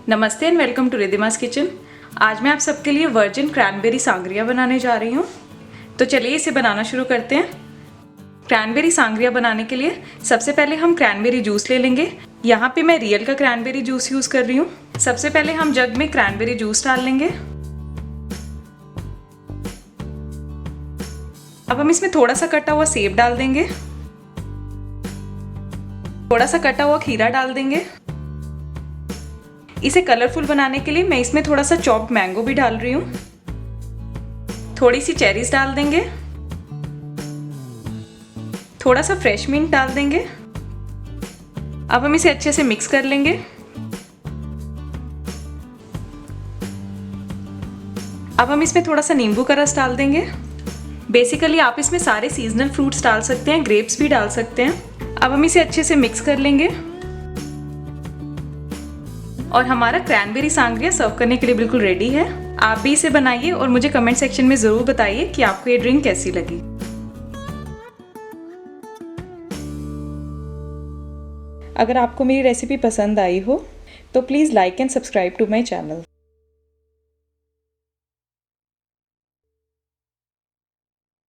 नमस्ते and welcome to रिधिमास kitchen. आज मैं आप सबके लिए वर्जिन क्रैनबेरी सांगरिया बनाने जा रही हूँ। तो चलिए इसे बनाना शुरू करते हैं। क्रैनबेरी सांगरिया बनाने के लिए सबसे पहले हम क्रैनबेरी जूस ले लेंगे। यहाँ पे मैं रियल का क्रैनबेरी जूस यूज़ कर रही हूँ। सबसे पहले हम जग में क्रैनबेरी जूस डाल लेंगे। अब हम इसमें थोड़ा सा कटा हुआ सेब डाल देंगे, थोड़ा सा कटा हुआ खीरा डाल देंगे। इसे कलरफुल बनाने के लिए मैं इसमें थोड़ा सा चॉप्ड मैंगो भी डाल रही हूँ। थोड़ी सी चेरीज डाल देंगे, थोड़ा सा फ्रेश मिंट डाल देंगे। अब हम इसे अच्छे से मिक्स कर लेंगे। अब हम इसमें थोड़ा सा नींबू का रस डाल देंगे। बेसिकली आप इसमें सारे सीजनल फ्रूट्स डाल सकते हैं, ग्रेप्स भी डाल सकते हैं। अब हम इसे अच्छे से मिक्स कर लेंगे और हमारा क्रैनबेरी सांगरिया सर्व करने के लिए बिल्कुल रेडी है। आप भी इसे बनाइए और मुझे कमेंट सेक्शन में ज़रूर बताइए कि आपको ये ड्रिंक कैसी लगी। अगर आपको मेरी रेसिपी पसंद आई हो तो please like and subscribe to my channel.